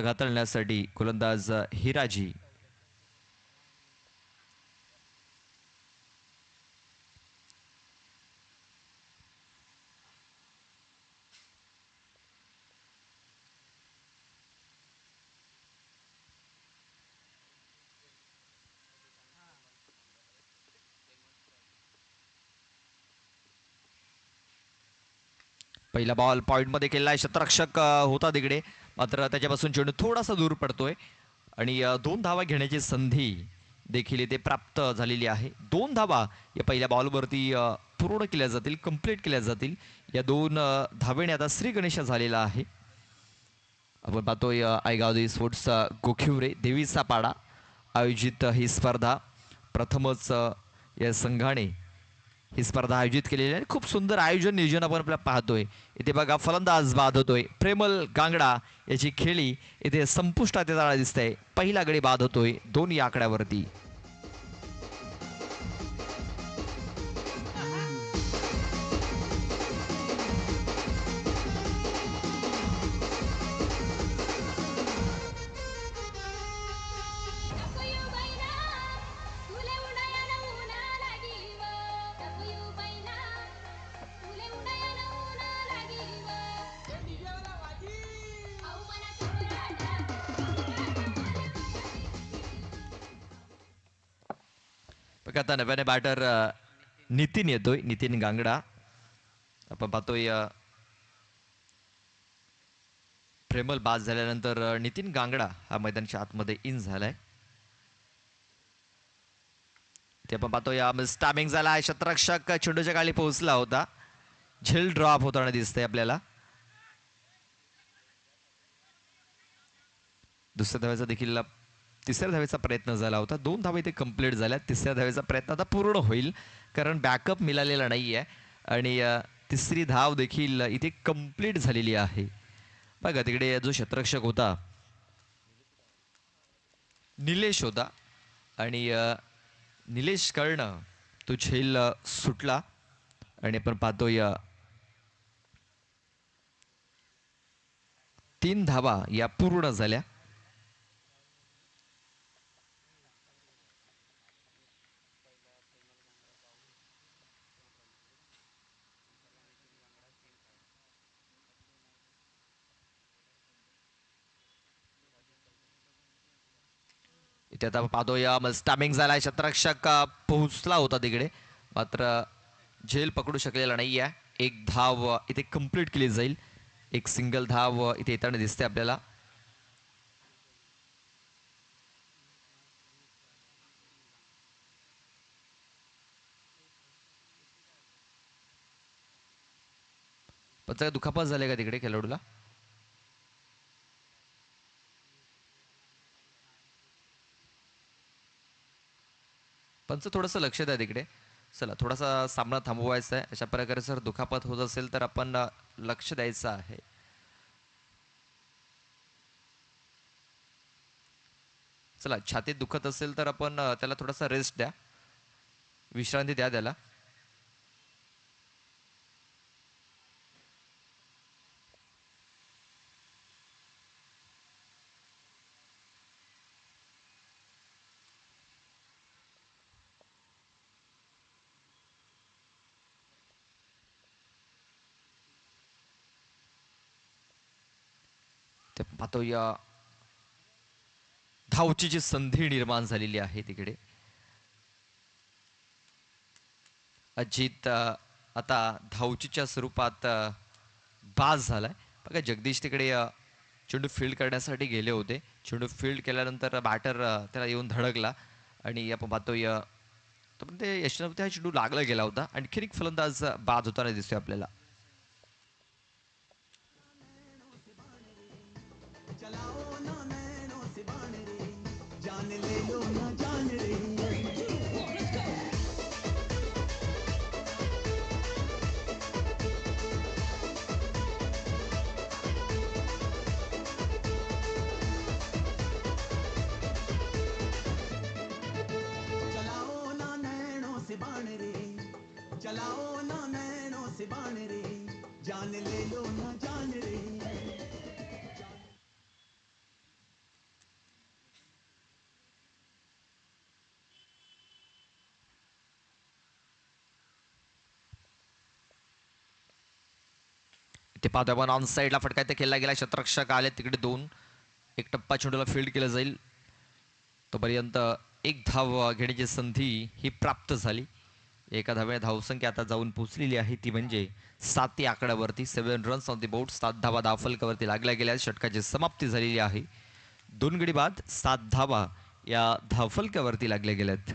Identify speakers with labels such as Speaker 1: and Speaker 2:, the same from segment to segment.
Speaker 1: घालण्यासाठी गोलंदाज हिराजी. पहिला बॉल पॉइंटमध्ये केलेला आहे. शतरक्षक होता तिकडे, मात्र त्याच्यापासून चेंडू थोडासा दूर पडतोय आणि 2 धावा घेण्याची संधी देखील इथे प्राप्त झालेली आहे. 2 धावा या पहिल्या बॉलवरती पूर्ण केल्या जातील, कंप्लीट केल्या जातील. या 2 धावेने आता श्री गणेश झालेला आहे. आपण पाहतोय आयगावदी स्पोर्ट्स गोखिवरे देवीचा पाडा आयोजित ही स्पर्धा प्रथमच या संघाने ही स्पर्धा आयोजित केलेली आहे. खूप सुंदर आयोजन नियोजन आपण आपल्याला पाहतोय. इथे बघा फलंदाज बाद होतोय. प्रेमल गांगडा याची खेळी इथे संपुष्टात येताना दिसतंय. पहिला गडी बाद होतोय 2 या आकड्यावरती. बघा आता नव्याने बॅटर नितीन येतोय. नितीन गांगडा आपण पाहतोय. प्रेमल बाद झाल्यानंतर नितीन गांगडा हा मैदानाच्या आतमध्ये इन झालाय. ते आपण पाहतोय स्टॅमिंग झाला आहे. शतरक्षक चेंडूच्या खाली पोहोचला होता. झेल ड्रॉप होताना दिसतंय आपल्याला. दुसऱ्या धावेचा देखील तिसऱ्या धावेचा प्रयत्न झाला होता. 2 धावे इथे कंप्लीट झाल्या. तिसऱ्या धावेचा प्रयत्न आता पूर्ण होईल, कारण बॅकअप मिळालेला नाही आहे आणि तिसरी धाव देखील इथे कंप्लीट झालेली आहे. बघा तिकडे जो शतरक्षक होता निलेश होता आणि निलेश कळणं तो झेल सुटला आणि आपण पाहतोय 3 धावा या पूर्ण झाल्या. इथे आता पाहतोय स्टॅमिंग झालाय. शतरक्षक पोहोचला होता तिकडे, मात्र झेल पकडू शकलेला नाही आहे. एक धाव इथे कंप्लीट केली जाईल. एक सिंगल धाव इथे येताना दिसते आपल्याला. पण दुखापत झाले का तिकडे खेळाडूला? पंच थोडंसं लक्ष द्या तिकडे. चला थोडासा सामना थांबवायचा आहे. अशा प्रकारे जर दुखापत होत असेल तर आपण लक्ष द्यायचं आहे. चला छातीत दुखत असेल तर आपण त्याला थोडासा रेस्ट द्या, विश्रांती द्या त्याला. ते पाहतोय धावची जी संधी निर्माण झालेली आहे तिकडे. अजित आता धावचीच्या स्वरूपात बाद झालाय. बघा जगदीश तिकडे चेंडू फील्ड करण्यासाठी गेले होते. चेंडू फील्ड केल्यानंतर बॅटर त्याला येऊन धडकला आणि आपण पाहतोय तर ते यशवंत हा चेंडू लागला गेला होता. आणखीन एक फलंदाज बाद होताना दिसतोय आपल्याला. ते पाहतोय आपण ऑन साईडला फटका इथे खेळला गेला. क्षेत्ररक्षक आले तिकडे 2. एक टप्पा चेंडूला फील्ड केलं जाईल. तोपर्यंत एक धाव घेण्याची संधी ही प्राप्त झाली. एका धाव्याने धावसंख्या आता जाऊन पोहोचलेली आहे ती म्हणजे 7 या आकड्यावरती. 7 रन्स ऑन दी बोर्ड. 7 धावा धावफलकावरती लागल्या गेल्या. षटकाची समाप्ती झालेली आहे. 2 गडी बाद 7 धावा या धावफलकावरती लागल्या गेल्यात.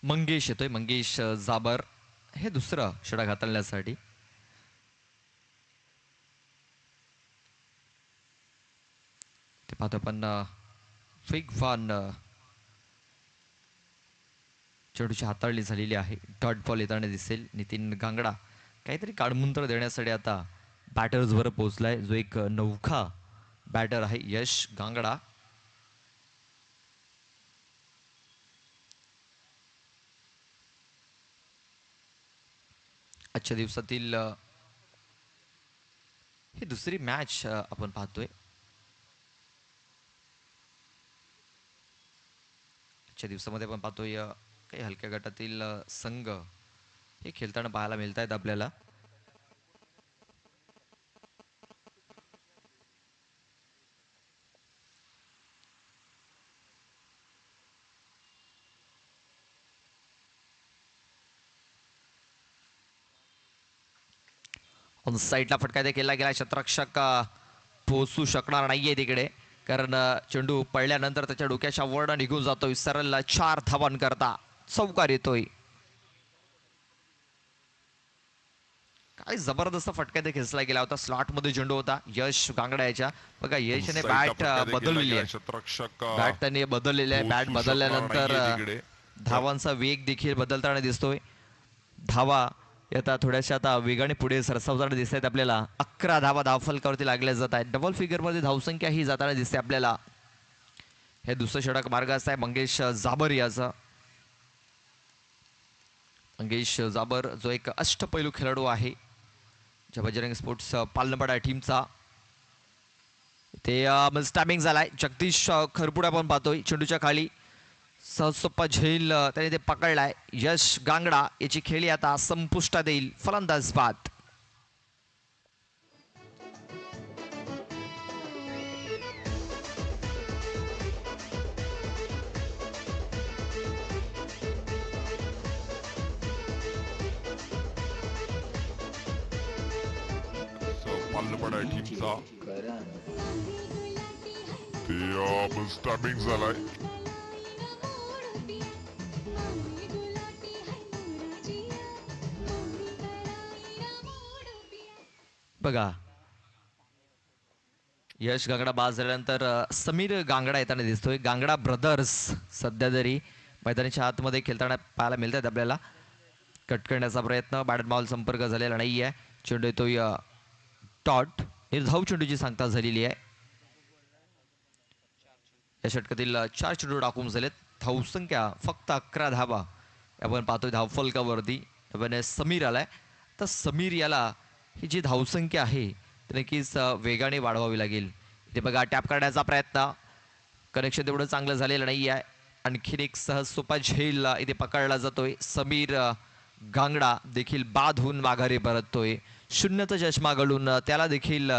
Speaker 1: मंगेश येतोय. मंगेश जाबर हे दुसरं षटक हाताळण्यासाठी. ते पाहतो आपण वेगवान चेंडूची हाताळणी झालेली आहे. डॉट बॉल येताना दिसेल. नितीन गांगडा काहीतरी काढमंत्र देण्यासाठी आता बॅटर्सवर पोहोचलाय. जो एक नौखा बॅटर आहे यश गांगडा. आजच्या दिवसातील ही दुसरी मॅच आपण पाहतोय. आजच्या दिवसामध्ये आपण पाहतोय काही हलक्या गटातील संघ हे खेळताना पाहायला मिळत आहेत आपल्याला. ऑन साईडला फटका इथे केला गेला. क्षेत्ररक्षक पोहोचू शकणार नाहीये तिकडे, कारण चेंडू पडल्यानंतर त्याच्या डोक्याच्या वर निघून जातोय. सरळ 4 धावांकरता चौकार येतोय. काय जबरदस्त फटका इथे खेचला गेला होता. स्लॉट मध्ये चेंडू होता यश गांगडा याच्या. बघा यशने बॅट बदललेली आहे. बॅट त्याने बदललेली आहे. बॅट बदलल्यानंतर धावांचा वेग देखील बदलताना दिसतोय. धावा आता थोड्याशा आता वेगाने पुढे सरसावताना दिसत आहेत आपल्याला. 11 धावा धावफलकावरती लागल्या जात आहेत. डबल फिगर मध्ये धावसंख्या ही जाताना दिसते आपल्याला. हे दुसरं षटक मार्गास आहे मंगेश जाबर याचा. मंगेश जाबर जो एक अष्टपैलू खेळाडू आहे ज्या बजरंग स्पोर्ट्स पालनपाडा टीमचा. ते स्टॅम्पिंग झालाय. जगदीश खरपुडा पण पाहतोय चेंडूच्या खाली. सहजसोप्पा झेल त्याने ते पकडलाय. यश गांगडा याची खेळी आता संपुष्टात येईल. फलंदाज बाद.
Speaker 2: पालनपाडा टीमचा ते स्टॅम्पिंग झालाय.
Speaker 1: बघा यश गांगडा बाद झाल्यानंतर समीर गांगडा येताना दिसतोय. गांगडा ब्रदर्स सध्या तरी मैदानाच्या आतमध्ये खेळताना पाहायला मिळत आहेत आपल्याला. कट करण्याचा प्रयत्न. बॅट बॉल संपर्क झालेला नाही आहे. चेंडू येतोय टॉट. निर्धाव चेंडूची सांगता झालेली आहे. या षटकातील 4 चेंडू टाकून झालेत. धावसंख्या फक्त 11 धावा आपण पाहतोय धावफलकावरती. त्यामुळे समीर आलाय. तर समीर याला ही जी धावसंख्या आहे ती नक्कीच वेगाने वाढवावी लागेल. इथे बघा टॅप करण्याचा प्रयत्न. कनेक्शन तेवढं चांगलं झालेलं नाही आहे. आणखीन एक सहज सोपा झेल इथे पकडला जातोय. समीर गांगडा देखील बाद होऊन माघारी परततोय. 0चा चष्मा घालून त्याला देखील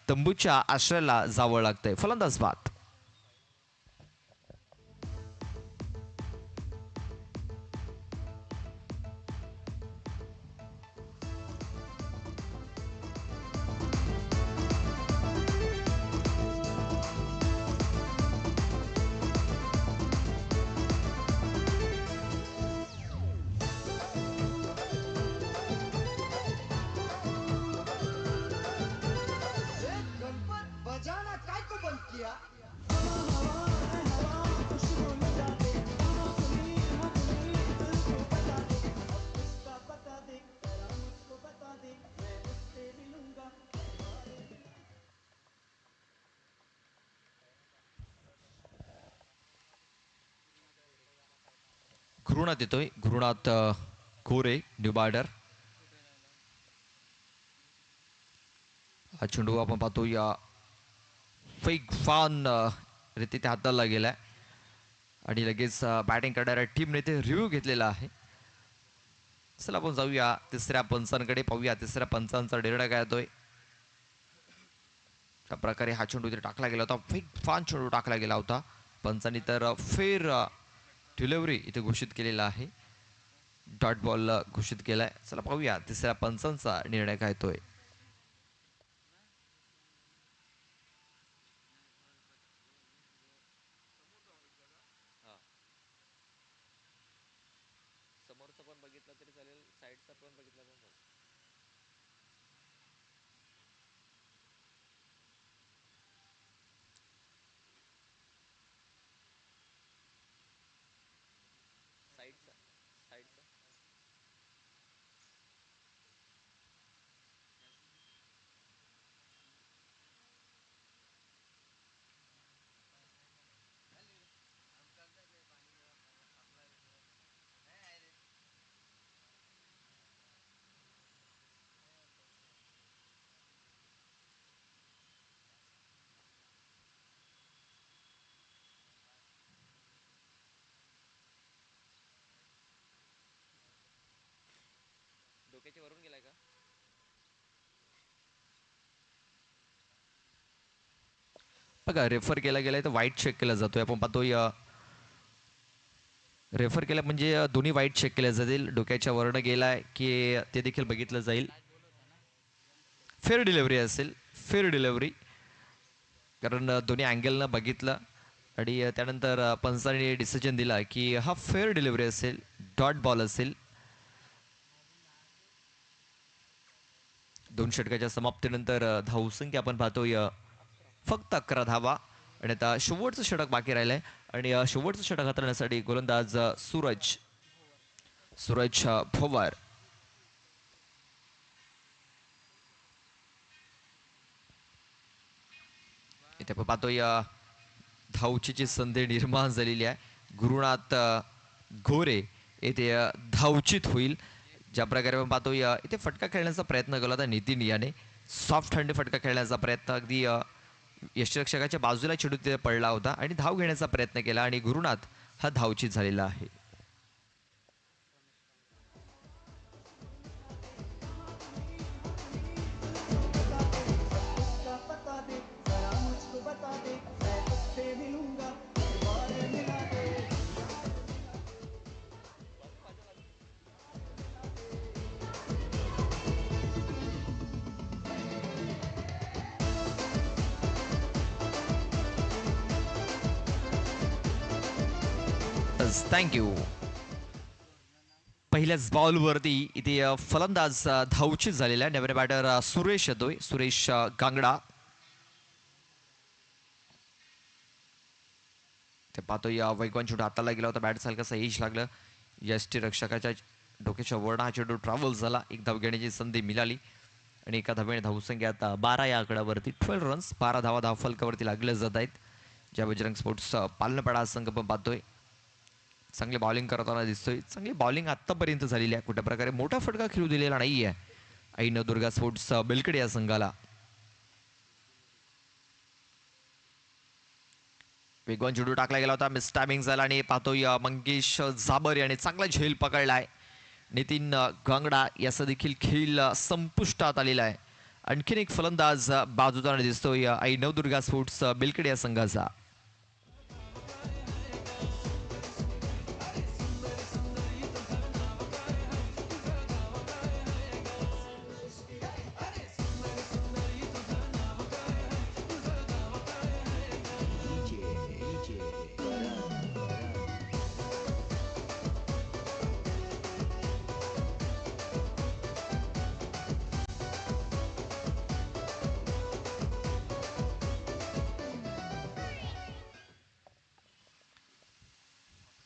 Speaker 1: तंबूच्या आश्रयाला जावं लागतंय. फलंदाज बाद. घुरुणात येतोय. घुरुणात कोरे न्यू बॉर्डर. हा चेंडू आपण पाहतो या फेक फान रीती ते हाताला गेलाय आणि लगेच बॅटिंग करणाऱ्या टीमने ते रिव्ह्यू घेतलेला आहे. चला आपण जाऊया तिसऱ्या पंचांकडे, पाहूया तिसऱ्या पंचांचा निर्णय काय येतोय. त्या प्रकारे हा चेंडू इथे टाकला गेला होता. फेक फान चेंडू टाकला गेला होता. पंचांनी तर फेर डिलिव्हरी इथे घोषित केलेला आहे. डॉट बॉल घोषित केलाय. चला पाहूया तिसऱ्या पंचांचा निर्णय काय येतोय. समोरचा पण बघितला तरी चालेल, साईडचा पण बघितला तर साईडचा साईडचा डोक्याच्या वरून गेलाय का? बघा रेफर केला गेलाय तर वाईट चेक केला जातोय. आपण पाहतोय रेफर केला म्हणजे दोन्ही वाईट चेक केल्या जातील. डोक्याच्या वरनं गेलाय की ते देखील बघितलं जाईल. फेअर डिलिव्हरी असेल, फेअर डिलिव्हरी, कारण दोन्ही अँगलनं बघितलं आणि त्यानंतर पंचांनी डिसिजन दिला की हा फेअर डिलिव्हरी असेल, डॉट बॉल असेल. 2 षटकाच्या समाप्तीनंतर धावसंख्या आपण पाहतोय फक्त 11 धावा आणि आता शेवटचं षटक बाकी राहिलंय आणि शेवटचं षटक हाताळण्यासाठी गोलंदाज सूरज पवार. इथे आपण पाहतोय धावचीची संधी निर्माण झालेली आहे. गुरुनाथ घोरे येथे धावचित होईल. ज्या प्रकारे आपण पाहतोय इथे फटका खेळण्याचा प्रयत्न केला होता नितीन याने. सॉफ्ट हँड फटका खेळण्याचा प्रयत्न, अगदी यष्टिरक्षकाच्या बाजूला चेंडू तिथे पडला होता आणि धाव घेण्याचा प्रयत्न केला आणि गुरुनाथ हा धावचित झालेला आहे. थँक्यू. पहिल्याच बॉलवरती इथे फलंदाज धावचित झालेला आहे. नवीन बॅटर सुरेश येतोय, सुरेश गांगडा. ते पाहतोय वेगवान चेंडू हाताला गेला होता, बॅट कसा एज लागलं. यष्टी रक्षकाच्या डोक्याच्या वरनं हा चेंडू ट्रॅव्हल झाला. एक धाव घेण्याची संधी मिळाली आणि एका धावेने धावसंख्या आता 12 या आकड्यावरती. 12 रन्स, 12 धावा धावफलकावरती लागल्या जात आहेत. ज्या बजरंग स्पोर्ट्स पालनपाडा संघ पण पाहतोय चांगली बॉलिंग करताना दिसतोय. चांगली बॉलिंग आतापर्यंत झालेली आहे. कुठल्या प्रकारे मोठा फटका खेळू दिलेला नाहीये आई नवदुर्गा स्पोर्ट्स बेलकडे या संघाला. वेगवान चेंडू टाकला गेला होता, मिस टायमिंग झाला आणि पाहतोय मंगेश जाबर याने चांगला झेल पकडलाय. नितीन गांगडा याचा देखील खेळ संपुष्टात आलेला आहे. आणखीन एक फलंदाज बाजूदार दिसतोय आई नवदुर्गा स्पोर्ट्स बेलकडे या संघाचा.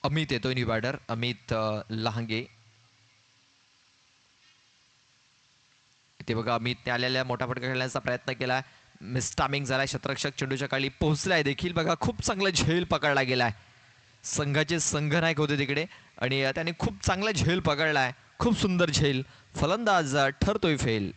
Speaker 1: अमित येतोय न्यू बॅटर, अमित लहांगे. इथे बघा अमितने आलेल्या मोठा फटका खेळण्याचा प्रयत्न केला. मिस टायमिंग झालाय. क्षेत्ररक्षक चेंडूच्या काळी पोहोचलाय देखील. बघा खूप चांगला झेल पकडला गेलाय. संघाचे संघनायक होते तिकडे आणि त्याने खूप चांगला झेल पकडलाय. खूप सुंदर झेल. फलंदाज ठरतोय फेल.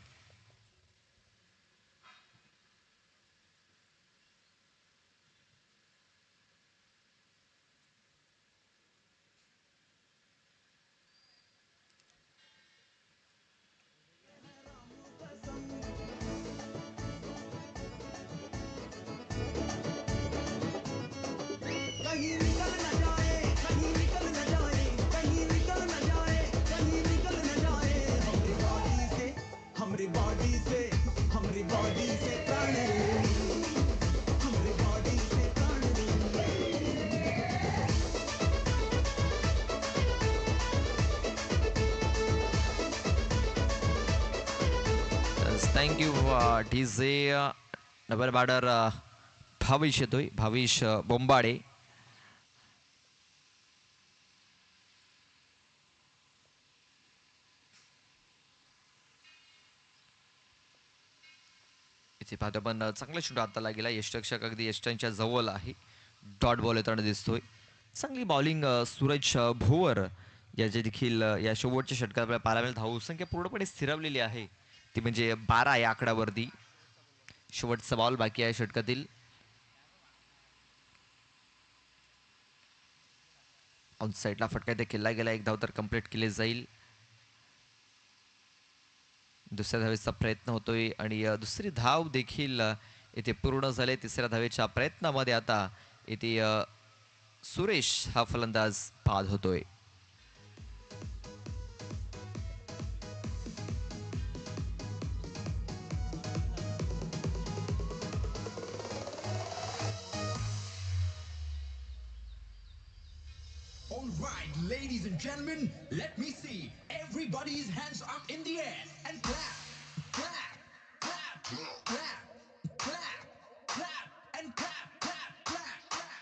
Speaker 3: कहीं निकल न जाए, कहीं निकल न जाए, कहीं निकल न जाए, कहीं निकल न जाए। हमरी बॉडी से, हमरी बॉडी से प्राण ले ली, हमरी बॉडी से प्राण ले ली।
Speaker 1: Thank you DJ. Double batter Bhavesh येतोय. भावेश बोंबाडे. इथे पाहतो पण चांगला शूट हाताला गेला. यष्टरक्षक अगदी यष्टांच्या जवळ आहे. डॉट बॉल येताना दिसतोय. चांगली बॉलिंग सूरज भोवर याचे देखील या शेवटच्या षटकात आपल्याला पाहायला मिळेल. धावसंख्या पूर्णपणे स्थिरावलेली आहे. ती म्हणजे 12 या आकड्यावरती. शेवटचा बॉल बाकी आहे षटकातील. ऑन साईडला फटका इथे केला गेला. एक धाव तर कंप्लीट केली जाईल. दुसऱ्या धावेचा प्रयत्न होतोय आणि दुसरी धाव देखील इथे पूर्ण झाले. तिसऱ्या धावेच्या प्रयत्नामध्ये आता इथे सुरेश हा फलंदाज बाद होतोय.
Speaker 3: All right, ladies and gentlemen, let me see everybody's hands up in the air and clap, clap, clap, clap, clap, clap, and clap, clap, clap, clap.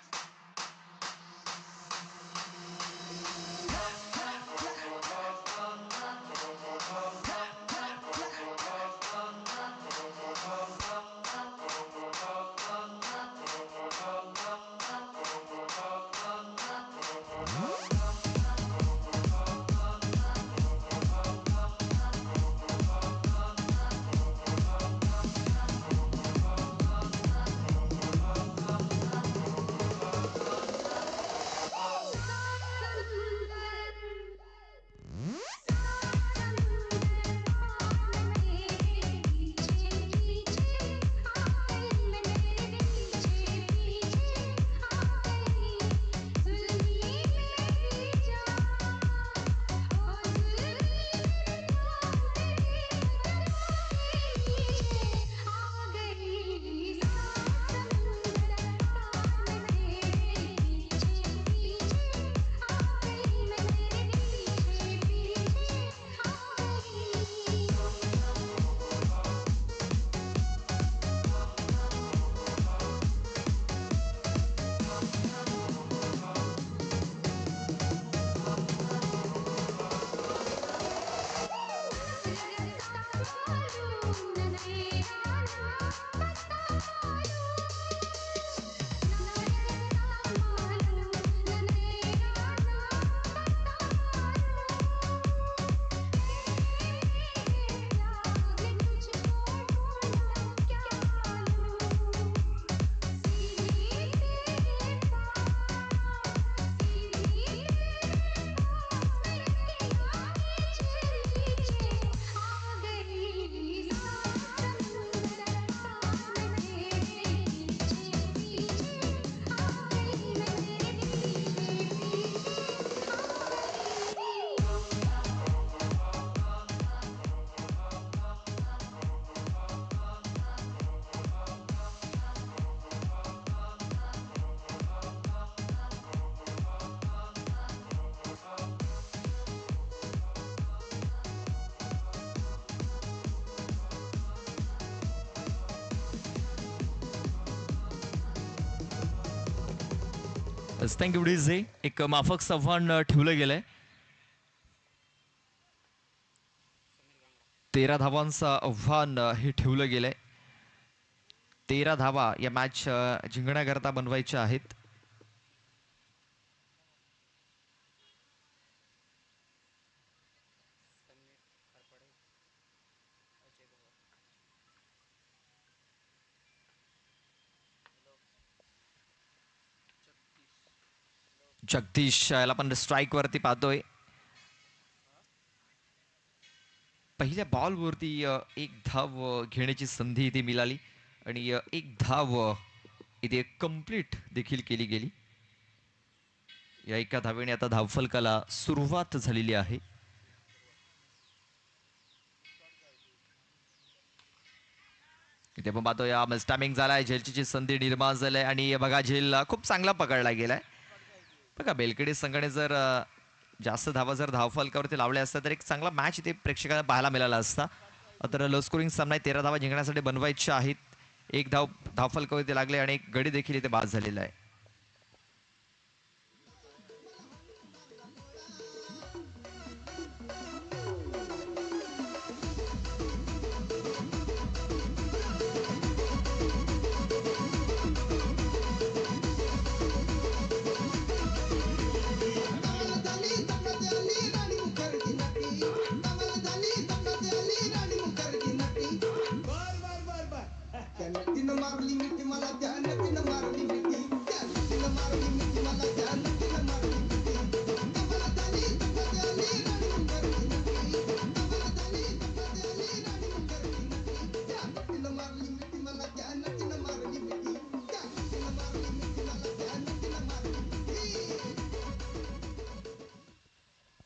Speaker 1: Thank you DJ. एक माफक आव्हान ठेवलं गेलंय. 13 धावांचं आव्हान हे ठेवलं गेलंय. 13 धावा या मॅच जिंकण्याकरता बनवायच्या आहेत. जगदीश याला पण स्ट्राईक वरती पाहतोय. पहिल्या बॉलवरती एक धाव घेण्याची संधी इथे मिळाली आणि एक धाव इथे कंप्लीट देखील केली गेली. या एका धावेने आता धावफलकाला सुरुवात झालेली आहे. इथे पण पाहतो या टायमिंग झालाय, झेलची संधी निर्माण झालाय आणि बघा झेल खूप चांगला पकडला गेलाय. बघा बेलकेडी संघाने जर जास्त धावा जर धावफलकावरती लावल्या असत्या तर एक चांगला मॅच इथे प्रेक्षकांना पाहायला मिळाला असता. तर लो स्कोरिंग सामना 13 धावा जिंकण्यासाठी बनवायच्या आहेत. एक धावफलकावरती लागले आणि एक गडी देखील इथे बाद झालेला आहे.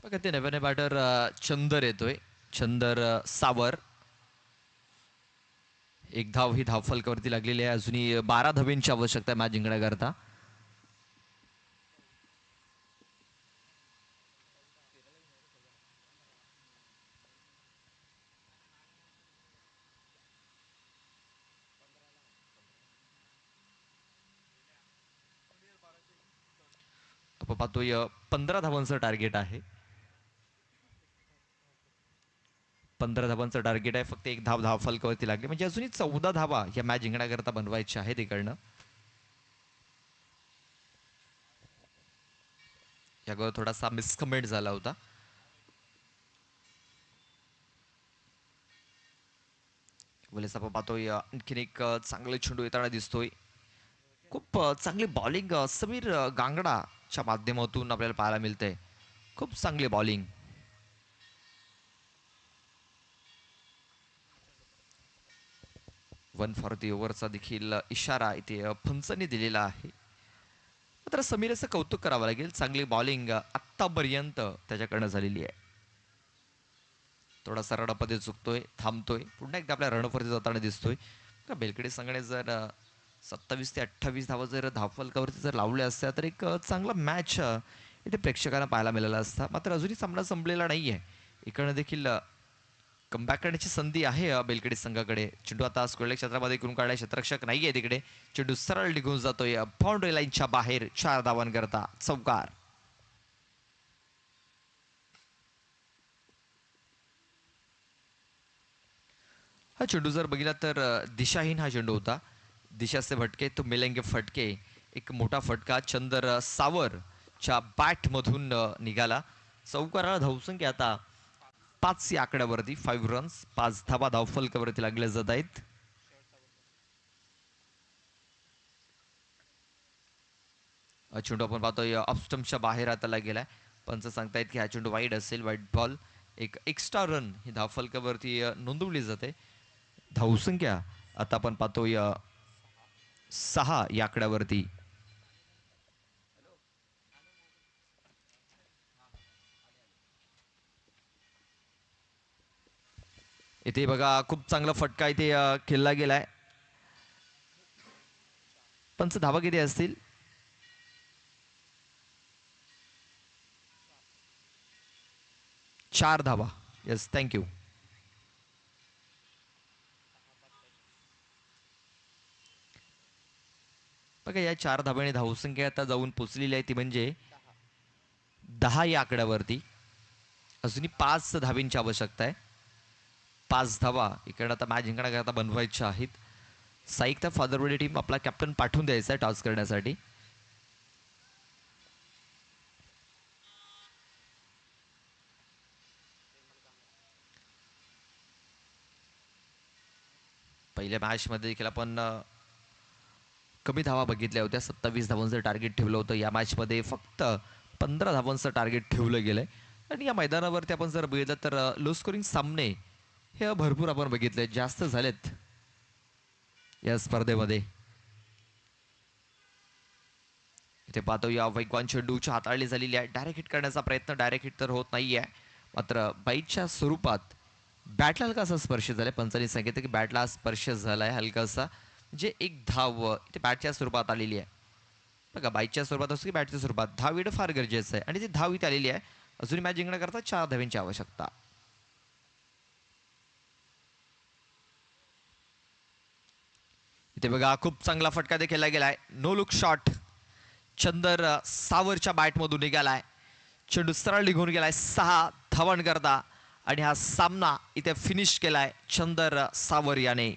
Speaker 1: बघा ते नव्याने बॅटर चंदर येतोय. चंदर सावर. एक धाव ही धावफलकावरती लागलेली आहे. अजूनही 12 धावेंची आवश्यकता आहे मॅच जिंकण्याकरता. आपण पाहतोय 15 धावांचं टार्गेट आहे. 15 धावांचं टार्गेट आहे. फक्त एक धाव फलकावरती लागली म्हणजे अजूनही 14 धावा या मॅच जिंकण्याकरता बनवायच्या आहेत इकडनं. यावर थोडासा मिसकमेंट झाला होता. वेळेस आपण पाहतोय आणखीन एक चांगले चेंडू येताना दिसतोय. खूप चांगली बॉलिंग समीर गांगडाच्या माध्यमातून आपल्याला पाहायला मिळते. खूप चांगली बॉलिंग. वन फॉर दी ओव्हरचा देखील इशारा इथे पंचांनी दिलेला आहे. मात्र समीर असं कौतुक करावं लागेल. चांगली बॉलिंग आत्तापर्यंत त्याच्याकडनं झालेली आहे. थोडासा रनअपमध्ये चुकतोय, थांबतोय, पुन्हा एकदा आपल्या रनअपवरती जाताना दिसतोय. बेलकडे संघाने जर 27 ते 28 धावा जर धावफलकावरती जर लावल्या असत्या तर एक चांगला मॅच इथे प्रेक्षकांना पाहायला मिळाला असता. मात्र अजूनही सामना संपलेला नाहीये. इकडनं देखील कमबॅक करण्याची संधी आहे बेलकडे संघाकडे. चेंडू आता स्क्वेअर क्षेत्रामध्ये करून काढलाय. क्षेत्ररक्षक नाहीये तिकडे. चेंडू सरळ निघून जातोय बाउंड्री लाईनच्या बाहेर. 4 धावांकरता चौकार. हा चेंडू जर बघितला तर दिशाहीन हा चेंडू होता. दिशा से भटके तो मिलेंगे फटके. एक मोठा फटका चंदर सावरच्या बॅट मधून निघाला. चौकाराला धावसंख्या आता 5 या आकड्यावरती. 5 रन्स, 5 धावा धावफलकावरती लागल्या जात आहेत. चेंडू आपण पाहतोय ऑफस्टम्पच्या बाहेर आताला गेलाय. पंच सांगतायत की हा चेंडू वाईड असेल. वाईट बॉल. एक एक्स्ट्रा रन ही धावफलकावरती नोंदवली जाते. धावसंख्या आता आपण पाहतोय 6 या आकड्यावरती. इथे बघा खूप चांगला फटका इथे खेळला गेलाय. पंच धावा किती असतील? 4 धावा. Yes, thank you. बघा या 4 धाब्याने धावसंख्या आता जाऊन पोचलेली आहे ती म्हणजे 10 या आकड्यावरती. अजूनही 5 धाबींची आवश्यकता आहे. 5 धावा इकडे आता मॅच जिंकण्याकरता बनवायच्या आहेत. साईकता फादरवडी टीम आपला कॅप्टन पाठवून द्यायचा आहे टॉस करण्यासाठी. पहिल्या मॅच मध्ये देखील आपण कमी धावा बघितल्या होत्या. 27 धावांचं टार्गेट ठेवलं होतं. या मॅचमध्ये फक्त 15 धावांचं टार्गेट ठेवलं गेलंय. आणि या मैदानावरती आपण जर बघितलं तर लो स्कोरिंग सामने हे भरपूर आपण बघितले, जास्त झालेत या स्पर्धेमध्ये. इथे पाहतो या वेगवान चेंडूची हाताळणी झालेली आहे. डायरेक्ट हिट करण्याचा प्रयत्न, डायरेक्ट हिट तर होत नाहीये, मात्र बाईटच्या स्वरूपात बॅटला हलकासा स्पर्श झालाय. पंचांनी सांगितलं की बॅटला स्पर्श झालाय हलकासा, म्हणजे एक धाव इथे बॅटच्या स्वरूपात आलेली आहे. बघा, बाईटच्या स्वरूपात असो की बॅटच्या स्वरूपात धाव येणं फार गरजेचं आहे. आणि ती धाव इथे आलेली आहे. अजूनही मॅच जिंकण्याकरता 4 धावांची आवश्यकता. इथे बघा, खूप चांगला फटका देखील गेलाय. नो लुक शॉट चंदर सावरच्या बॅटमधून निघालाय. चेंडू सरळ निघून गेलाय 6 धावांकरता. आणि हा सामना इथे फिनिश केलाय चंदर सावर याने.